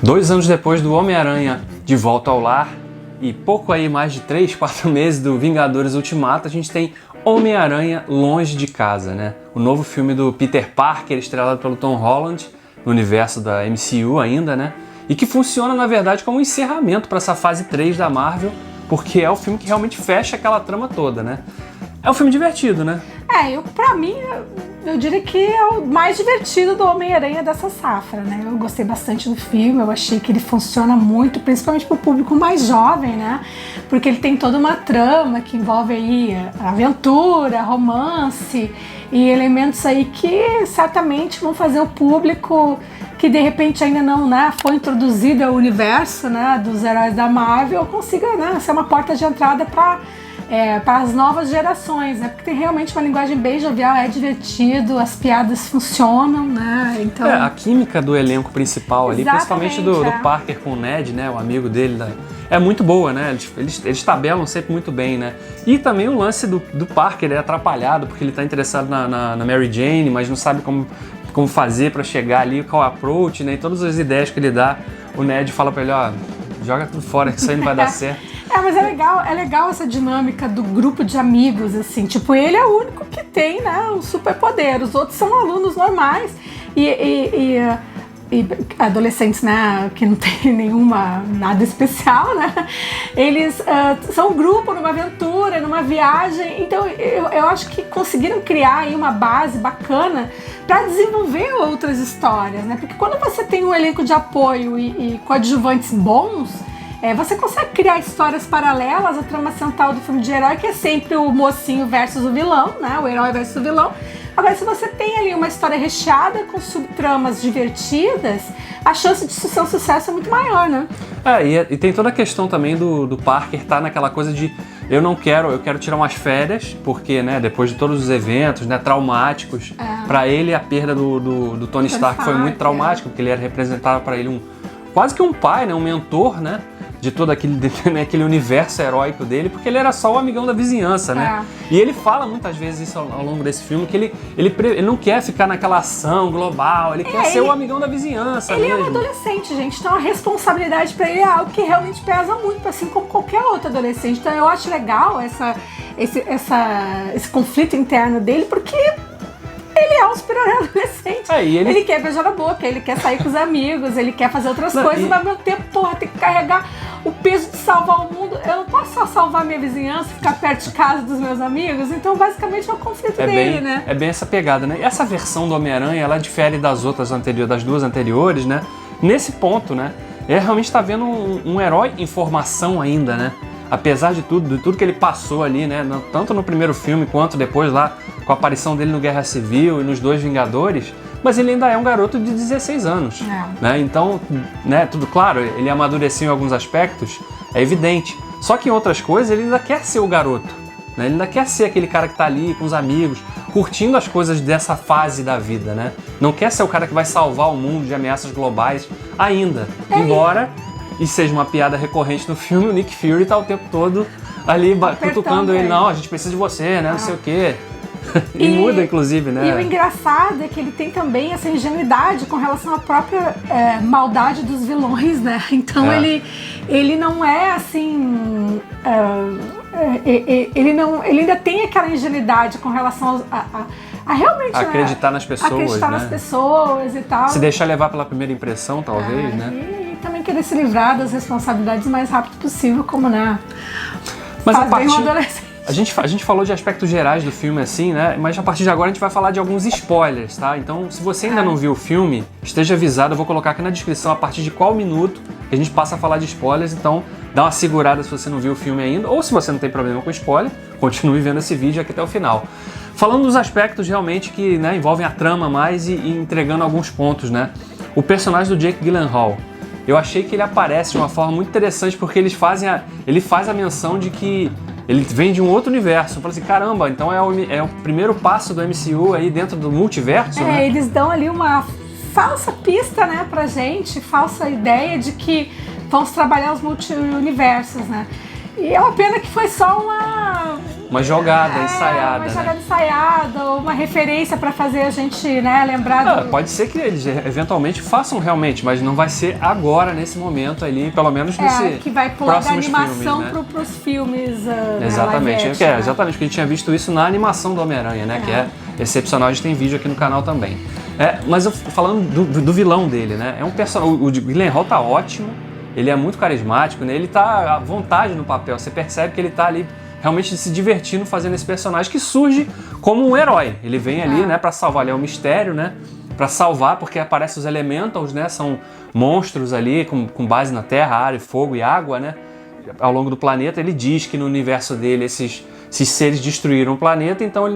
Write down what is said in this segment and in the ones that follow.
2 anos depois do Homem-Aranha de Volta ao Lar e pouco aí mais de 3, 4 meses do Vingadores Ultimato, a gente tem Homem-Aranha Longe de Casa, né? O novo filme do Peter Parker, estrelado pelo Tom Holland, no universo da MCU ainda, né? E que funciona, na verdade, como um encerramento para essa fase 3 da Marvel, porque é o filme que realmente fecha aquela trama toda, né? É um filme divertido, né? Pra mim, eu diria que é o mais divertido do Homem-Aranha dessa safra, né? Eu gostei bastante do filme, eu achei que ele funciona muito, principalmente pro público mais jovem, né? Porque ele tem toda uma trama que envolve aí aventura, romance e elementos aí que certamente vão fazer o público que de repente ainda não, né, foi introduzido ao universo, né, dos heróis da Marvel, consiga, né, ser uma porta de entrada para as novas gerações, né? Porque tem realmente uma linguagem bem jovial, é divertido, as piadas funcionam, né? Então... a química do elenco principal ali, principalmente do é. Parker com o Ned, né? O amigo dele, é muito boa, né? Eles tabelam sempre muito bem, né? E também o lance do Parker é atrapalhado, porque ele tá interessado na Mary Jane, mas não sabe como fazer para chegar ali, qual approach, né? E todas as ideias que ele dá, o Ned fala para ele, ó, joga tudo fora, que isso aí não vai dar certo. Mas é legal essa dinâmica do grupo de amigos, assim, tipo, ele é o único que tem, né, um superpoder, os outros são alunos normais e adolescentes, né, que não tem nada especial, né, eles são um grupo numa aventura, numa viagem, então eu acho que conseguiram criar aí uma base bacana para desenvolver outras histórias, né, porque quando você tem um elenco de apoio e coadjuvantes bons, você consegue criar histórias paralelas à trama central do filme de herói, que é sempre o mocinho versus o vilão, né? O herói versus o vilão. Agora, se você tem ali uma história recheada com subtramas divertidas, a chance de ser um sucesso é muito maior, né? E tem toda a questão também do Parker estar naquela coisa de eu quero tirar umas férias, porque, né, depois de todos os eventos, né, traumáticos, para ele a perda do Tony Stark foi muito traumática, porque ele era representado para ele quase que um pai, né, um mentor, né? De todo aquele universo heróico dele, porque ele era só o amigão da vizinhança, né? E ele fala muitas vezes isso ao longo desse filme, que ele não quer ficar naquela ação global, ele quer ser o amigão da vizinhança mesmo. Ele é um adolescente, gente, então a responsabilidade pra ele é algo que realmente pesa muito, assim como qualquer outro adolescente. Então eu acho legal esse conflito interno dele, porque ele é um super-herói adolescente. Ele quer beijar na boca, ele quer sair com os amigos, ele quer fazer outras coisas, mas ao mesmo tempo, tem que carregar o peso de salvar o mundo. Eu não posso só salvar minha vizinhança, ficar perto de casa dos meus amigos, então basicamente é o conflito dele, né? É bem essa pegada, né? E essa versão do Homem-Aranha, ela difere das duas anteriores, né? Nesse ponto, né? Ele realmente está vendo um herói em formação ainda, né? Apesar de tudo que ele passou ali, né? Tanto no primeiro filme quanto depois lá, com a aparição dele no Guerra Civil e nos Dois Vingadores, mas ele ainda é um garoto de 16 anos. Né? Então, né, tudo claro, ele amadureceu em alguns aspectos, é evidente. Só que em outras coisas ele ainda quer ser o garoto. Né? Ele ainda quer ser aquele cara que tá ali com os amigos, curtindo as coisas dessa fase da vida, né? Não quer ser o cara que vai salvar o mundo de ameaças globais ainda. Embora, e seja uma piada recorrente no filme, o Nick Fury tá o tempo todo ali cutucando ele. Não, a gente precisa de você, né? Não sei o quê. E muda, inclusive, né? E o engraçado é que ele tem também essa ingenuidade com relação à própria maldade dos vilões, né? Então ele não é assim... ele ainda tem aquela ingenuidade com relação a realmente... acreditar nas pessoas, acreditar nas pessoas e tal. Se deixar levar pela primeira impressão, talvez, né? E também querer se livrar das responsabilidades o mais rápido possível, como, né? Mas a gente falou de aspectos gerais do filme, assim, né? Mas a partir de agora a gente vai falar de alguns spoilers, tá? Então, se você ainda não viu o filme, esteja avisado, eu vou colocar aqui na descrição a partir de qual minuto que a gente passa a falar de spoilers, então dá uma segurada se você não viu o filme ainda, ou se você não tem problema com spoiler, continue vendo esse vídeo aqui até o final. Falando dos aspectos realmente que, né, envolvem a trama mais e entregando alguns pontos, né? O personagem do Jake Gyllenhaal, eu achei que ele aparece de uma forma muito interessante, porque ele faz a menção de que ele vem de um outro universo. Eu falei assim, caramba, então é o primeiro passo do MCU aí dentro do multiverso, né? Eles dão ali uma falsa pista, né, pra gente, falsa ideia de que vamos trabalhar os multi-universos, né? E é uma pena que foi só uma jogada ensaiada. Uma jogada ensaiada, uma referência para fazer a gente, né, lembrar Pode ser que eles eventualmente façam realmente, mas não vai ser agora, nesse momento ali, pelo menos nesse que vai pular da animação filmes, né? pros filmes. Exatamente, action, né? exatamente, porque a gente tinha visto isso na animação do Homem-Aranha, né? Que é excepcional, a gente tem vídeo aqui no canal também. Mas eu falando do vilão dele, né? É um personagem. O Gyllenhaal tá ótimo, ele é muito carismático, né? Ele tá à vontade no papel, você percebe que ele tá ali realmente se divertindo fazendo esse personagem que surge como um herói. Ele vem ali, né, para salvar, ele é um mistério, né, para salvar, porque aparecem os Elementals, né, são monstros ali com base na terra, ar, fogo e água, né, ao longo do planeta. Ele diz que no universo dele esses seres destruíram o planeta, então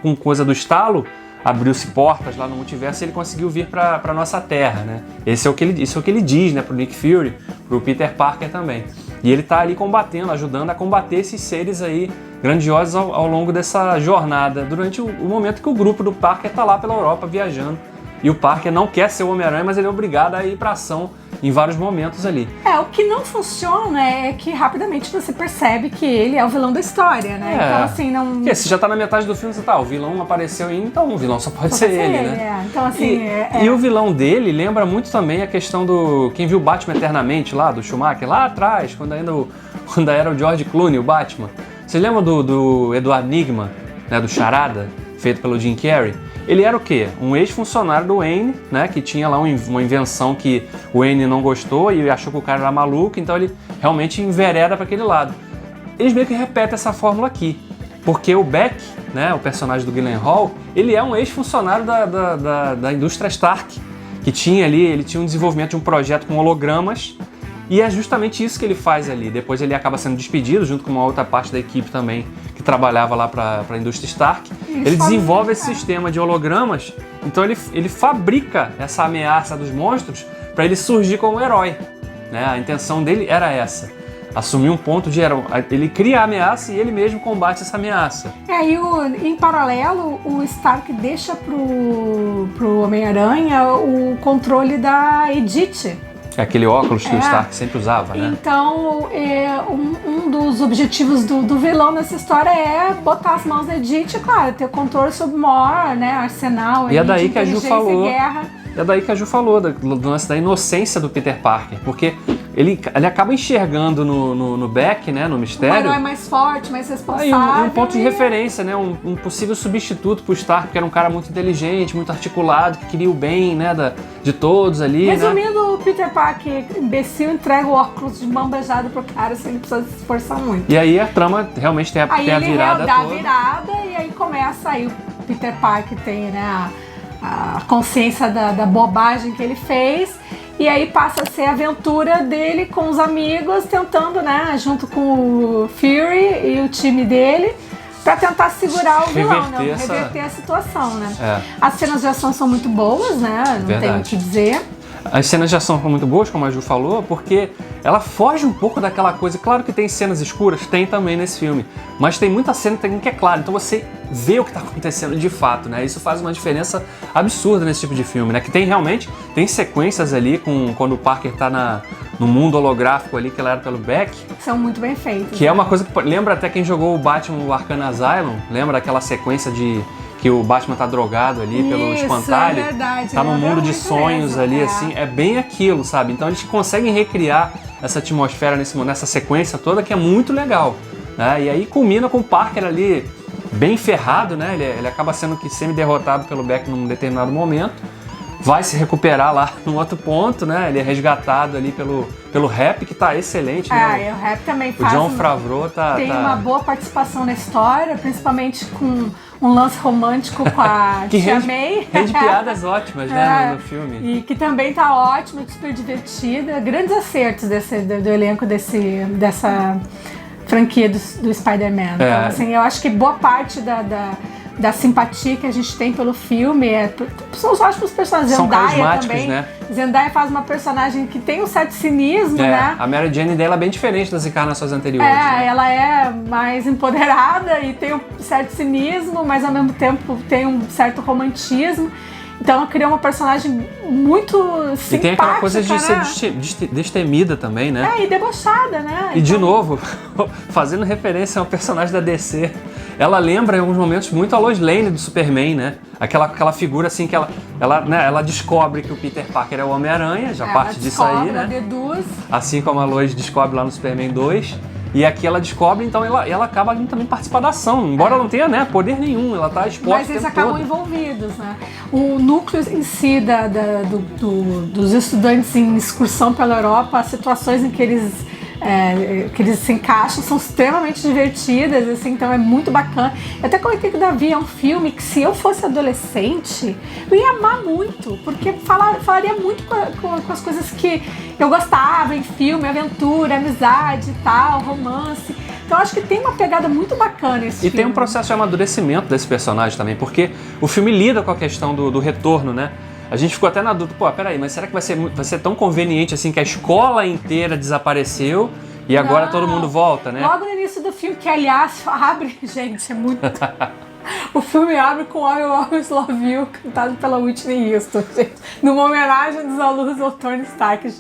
com coisa do estalo, abriu-se portas lá no multiverso e ele conseguiu vir para nossa Terra, né? Isso é o que ele diz, né, pro Nick Fury, pro Peter Parker também. E ele tá ali combatendo, ajudando a combater esses seres aí grandiosos ao longo dessa jornada, durante o momento que o grupo do Parker tá lá pela Europa viajando. E o Parker não quer ser o Homem-Aranha, mas ele é obrigado a ir pra ação em vários momentos ali. O que não funciona é que rapidamente você percebe que ele é o vilão da história, né? Então, assim, não... Porque se já tá na metade do filme, você o vilão apareceu aí, então o vilão só pode ser ele, né? Então, assim... E o vilão dele lembra muito também a questão do... Quem viu Batman Eternamente lá, do Schumacher, lá atrás, quando era o George Clooney, o Batman. Você lembra do Edward Nygma, né, do Charada, feito pelo Jim Carrey? Ele era o quê? Um ex-funcionário do Wayne, né? Que tinha lá uma invenção que o Wayne não gostou e achou que o cara era maluco, então ele realmente envereda para aquele lado. Eles meio que repetem essa fórmula aqui, porque o Beck, né, o personagem do Gyllenhaal, ele é um ex-funcionário da indústria Stark, que tinha ali, ele tinha um desenvolvimento de um projeto com hologramas, e é justamente isso que ele faz ali. Depois ele acaba sendo despedido, junto com uma outra parte da equipe também, que trabalhava lá para a indústria Stark. Ele desenvolve esse sistema de hologramas, então ele fabrica essa ameaça dos monstros para ele surgir como um herói, né? A intenção dele era essa, assumir um ponto de herói. Ele cria a ameaça e ele mesmo combate essa ameaça. Em paralelo, o Stark deixa pro Homem-Aranha o controle da Edith. É aquele óculos que o Stark sempre usava, né? Então, um dos objetivos do vilão nessa história é botar as mãos na Edith, claro, ter o controle sobre o maior, né, arsenal e é daí que a Ju falou. Guerra. É daí que a Ju falou do lance da inocência do Peter Parker, porque ele acaba enxergando no Beck, né, no mistério, um herói mais forte, mais responsável. Um ponto de referência, né, um possível substituto pro Stark, que era um cara muito inteligente, muito articulado, que queria o bem, né, de todos ali. Resumindo, né? O Peter Parker, imbecil, entrega o óculos de mão beijada pro cara sem ele precisar se esforçar muito. E aí a trama realmente tem a virada toda. Aí ele dá a virada e aí começa, aí o Peter Parker tem, né, a consciência da bobagem que ele fez, e aí passa a ser a aventura dele com os amigos, tentando, né, junto com o Fury e o time dele, pra tentar segurar o vilão, né, reverter a situação, né. As cenas de ação são muito boas, né, não tenho o que dizer. As cenas de ação são muito boas, como a Ju falou, porque ela foge um pouco daquela coisa. Claro que tem cenas escuras, tem também nesse filme, mas tem muita cena que é clara, então você vê o que está acontecendo de fato, né? Isso faz uma diferença absurda nesse tipo de filme, né? Que tem sequências ali quando o Parker está no mundo holográfico ali, que ela era pelo Beck. São muito bem feitos. Que é uma coisa que lembra até quem jogou o Batman, o Arkham Asylum, lembra aquela sequência que o Batman tá drogado ali pelo espantalho, é verdade, tá num mundo de sonhos ali, assim, é bem aquilo, sabe? Então eles conseguem recriar essa atmosfera nessa sequência toda, que é muito legal, né? E aí culmina com o Parker ali bem ferrado, né? Ele acaba sendo semi-derrotado pelo Beck num determinado momento, vai se recuperar lá num outro ponto, né? Ele é resgatado ali pelo Rap, que tá excelente, né? O Rap também faz. O John Favreau tem uma boa participação na história, principalmente com um lance romântico com a Tia May. Rende piadas ótimas, né, no filme. E que também tá ótima, super divertida. Grandes acertos do elenco dessa franquia do Spider-Man. Então, assim, eu acho que boa parte da simpatia que a gente tem pelo filme são os ótimos personagens. São Zendaya carismáticos, também, né? Zendaya faz uma personagem que tem um certo cinismo, né? A Mary Jane dela é bem diferente das encarnações anteriores. Né? Ela é mais empoderada e tem um certo cinismo, mas ao mesmo tempo tem um certo romantismo. Então criou uma personagem muito simpática. E tem aquela coisa de né? ser destemida também, né? E debochada, né? E de novo, fazendo referência ao personagem da DC, ela lembra em alguns momentos muito a Lois Lane do Superman, né? Aquela figura assim que ela descobre que o Peter Parker é o Homem-Aranha, já parte disso aí, né? Ela deduz. Assim como a Lois descobre lá no Superman 2. E aqui ela descobre, então ela acaba indo também participar da ação. Embora ela não tenha, né, poder nenhum, ela tá exposta. Mas eles acabam envolvidos, né? O núcleo em si dos estudantes em excursão pela Europa, as situações em que eles se encaixam são extremamente divertidas, assim, então é muito bacana. Eu até comentei que o Davi é um filme que, se eu fosse adolescente, eu ia amar muito, porque falaria muito com as coisas que eu gostava em filme, aventura, amizade e tal, romance. Então acho que tem uma pegada muito bacana esse filme. E tem um processo de amadurecimento desse personagem também, porque o filme lida com a questão do retorno, né? A gente ficou até na dúvida, peraí, mas será que vai ser tão conveniente assim que a escola inteira desapareceu e agora todo mundo volta, né? Logo no início do filme, que aliás abre, gente, é muito... O filme abre com I Will Always Love You, cantado pela Whitney Houston, gente, numa homenagem dos alunos ao Tony Stark.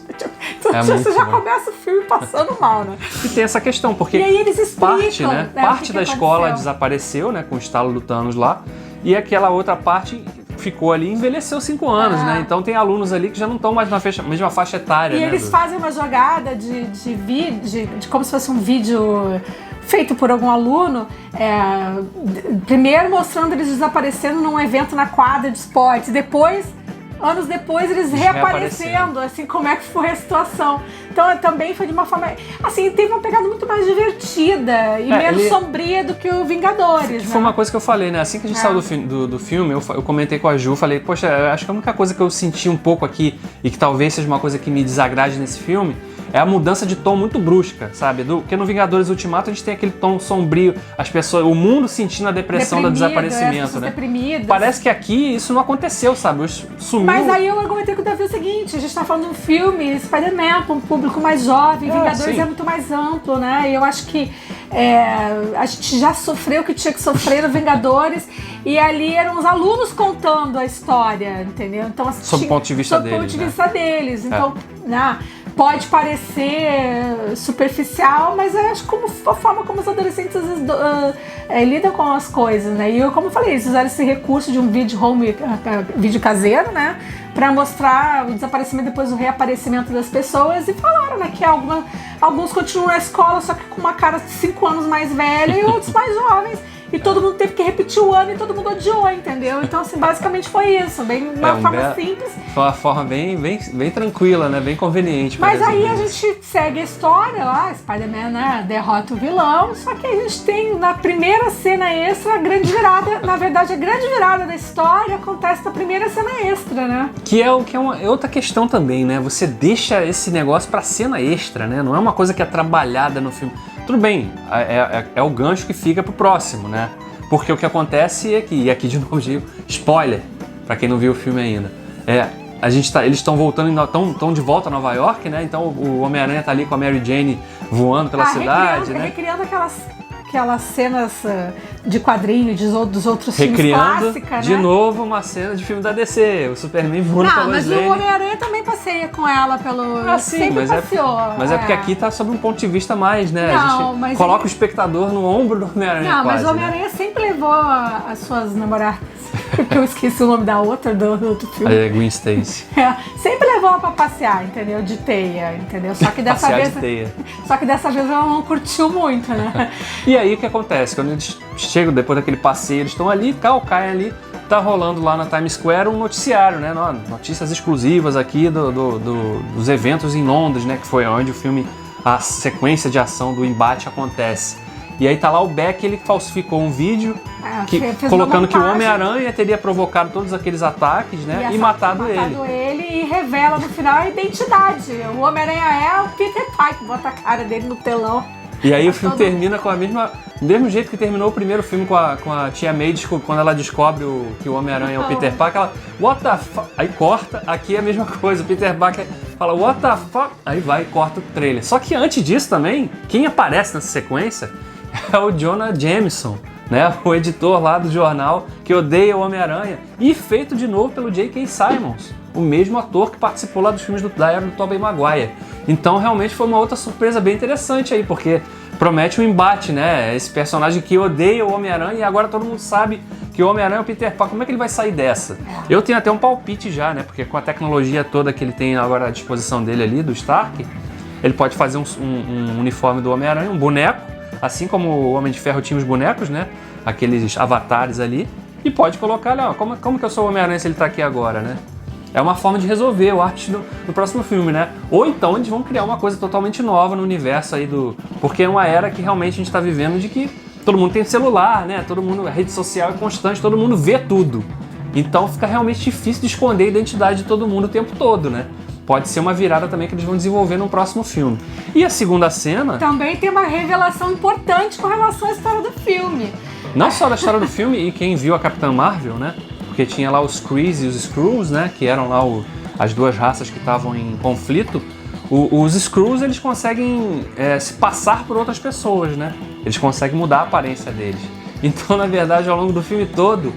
Então você já começa o filme passando mal, né? E tem essa questão, porque e aí eles explicam, parte da escola desapareceu, né, com o estalo do Thanos lá, e aquela outra parte ficou ali e envelheceu 5 anos, né? Então tem alunos ali que já não estão mais na mesma faixa etária, e né? E eles fazem uma jogada de como se fosse um vídeo feito por algum aluno, primeiro mostrando eles desaparecendo num evento na quadra de esportes, depois, anos depois, eles reaparecendo, assim, como é que foi a situação. Então também foi de uma forma, assim, teve uma pegada muito mais divertida e menos sombria do que o Vingadores, né? Foi uma coisa que eu falei, né? Assim que a gente saiu do filme, eu comentei com a Ju, falei, poxa, eu acho que a única coisa que eu senti um pouco aqui, e que talvez seja uma coisa que me desagrade nesse filme, é a mudança de tom muito brusca, sabe? Porque no Vingadores Ultimato a gente tem aquele tom sombrio, as pessoas, o mundo sentindo a depressão do desaparecimento, né? Deprimidas. Parece que aqui isso não aconteceu, sabe? Sumiu. Mas aí eu argumentei com o Davi o seguinte, a gente tá falando de um filme, Spider-Man, para um público mais jovem, Vingadores é muito mais amplo, né? E eu acho que a gente já sofreu o que tinha que sofrer no Vingadores, e ali eram os alunos contando a história, entendeu? Então, sob o ponto de vista deles. Então, pode parecer superficial, mas eu acho como a forma como os adolescentes lidam com as coisas, né? E eu, como eu falei, eles usaram esse recurso de um vídeo caseiro, né? Pra mostrar o desaparecimento e depois o reaparecimento das pessoas, e falaram, né, que alguns continuam na escola, só que com uma cara 5 anos mais velha, e outros mais jovens. E todo mundo teve que repetir o ano e todo mundo odiou, entendeu? Então, assim, basicamente foi isso. Uma forma simples. Foi uma forma bem tranquila, né? Bem conveniente. Mas aí a gente segue a história lá, Spider-Man, né, derrota o vilão, só que a gente tem, na primeira cena extra, a grande virada. Na verdade, a grande virada da história acontece na primeira cena extra, né? Que é outra questão também, né? Você deixa esse negócio pra cena extra, né? Não é uma coisa que é trabalhada no filme. Tudo bem, é o gancho que fica pro próximo, né? Porque o que acontece é que, e aqui de novo digo, spoiler, pra quem não viu o filme ainda, eles estão voltando, estão de volta a Nova York, né? Então o Homem-Aranha tá ali com a Mary Jane voando pela cidade, né? Recriando aquelas cenas de quadrinho dos outros filmes clássicos, de novo uma cena de filme da DC, o Superman voando pela Lois Lane. Mas o Homem-Aranha também passeia com ela pelo... sempre passeou. Mas é porque aqui tá sob um ponto de vista mais, né? A gente coloca o espectador no ombro do Homem-Aranha. Mas o Homem-Aranha sempre levou as suas namoradas, porque eu esqueci o nome da outra, do outro filme. É Gwen Stacy. Sempre levou ela pra passear, entendeu? De teia, entendeu? Só que dessa vez ela não curtiu muito, né? E aí o que acontece? Quando eles chegam depois daquele passeio, eles estão ali, caem ali, tá rolando lá na Times Square um noticiário, né? Notícias exclusivas aqui dos eventos em Londres, né? Que foi onde o filme, a sequência de ação do embate acontece. E aí tá lá o Beck, ele falsificou um vídeo colocando que o Homem-Aranha teria provocado todos aqueles ataques, né? E matado ele. E revela no final a identidade. O Homem-Aranha é o Peter Parker, bota a cara dele no telão. E aí o filme termina com do mesmo jeito que terminou o primeiro filme com a Tia May, quando ela descobre que o Homem-Aranha é o Peter Parker, ela, what the fuck? Aí corta, aqui é a mesma coisa, o Peter Parker fala, what the fuck? Aí vai e corta o trailer. Só que antes disso também, quem aparece nessa sequência é o Jonah Jameson, né? O editor lá do jornal que odeia o Homem-Aranha. E feito de novo pelo J.K. Simmons, o mesmo ator que participou lá dos filmes da era do Tobey Maguire. Então realmente foi uma outra surpresa bem interessante aí, porque promete um embate, né? Esse personagem que odeia o Homem-Aranha e agora todo mundo sabe que o Homem-Aranha é o Peter Parker. Como é que ele vai sair dessa? Eu tenho até um palpite já, né? Porque com a tecnologia toda que ele tem agora à disposição dele ali, do Stark, ele pode fazer um uniforme do Homem-Aranha, um boneco, assim como o Homem de Ferro tinha os bonecos, né? Aqueles avatares ali. E pode colocar, olha, como que eu sou o Homem-Aranha se ele tá aqui agora, né? É uma forma de resolver o arte no próximo filme, né? Ou então eles vão criar uma coisa totalmente nova no universo aí Porque é uma era que realmente a gente tá vivendo de que todo mundo tem celular, né? Todo mundo, a rede social é constante, todo mundo vê tudo. Então fica realmente difícil de esconder a identidade de todo mundo o tempo todo, né? Pode ser uma virada também que eles vão desenvolver no próximo filme. E a segunda cena... Também tem uma revelação importante com relação à história do filme. Não só da história do filme, e quem viu a Capitã Marvel, né? Porque tinha lá os Krees e os Skrulls, né? Que eram lá as duas raças que estavam em conflito. Os Skrulls, eles conseguem se passar por outras pessoas, né? Eles conseguem mudar a aparência deles. Então, na verdade, ao longo do filme todo,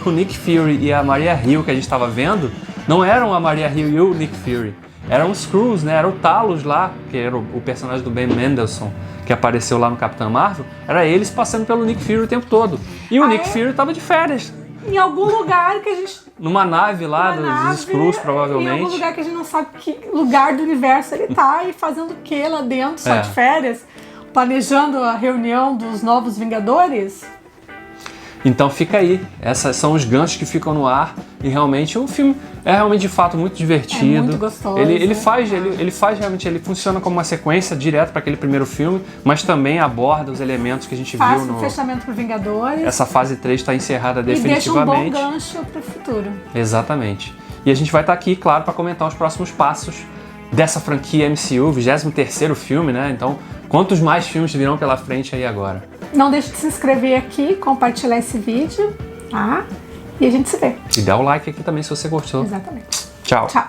o Nick Fury e a Maria Hill que a gente estava vendo, não eram a Maria Hill e o Nick Fury. Eram os Skrulls, né? Era o Talos lá, que era o personagem do Ben Mendelsohn, que apareceu lá no Capitã Marvel. Era eles passando pelo Nick Fury o tempo todo. E o Nick Fury estava de férias. Em algum lugar que a gente... Numa nave lá dos Skrulls, provavelmente. Em algum lugar que a gente não sabe que lugar do universo ele tá e fazendo o que lá dentro, só de férias, planejando a reunião dos novos Vingadores. Então fica aí, esses são os ganchos que ficam no ar e realmente o filme é realmente de fato muito divertido. É muito gostoso. Ele faz realmente, ele funciona como uma sequência direto para aquele primeiro filme, mas também aborda os elementos que a gente viu no fechamento pro Vingadores. Essa fase 3 está encerrada definitivamente. E deixa um bom gancho pro futuro. Exatamente. E a gente vai estar aqui, claro, para comentar os próximos passos dessa franquia MCU, 23º filme, né? Então, quantos mais filmes virão pela frente aí agora? Não deixe de se inscrever aqui, compartilhar esse vídeo, tá? E a gente se vê. E dá o like aqui também se você gostou. Exatamente. Tchau. Tchau.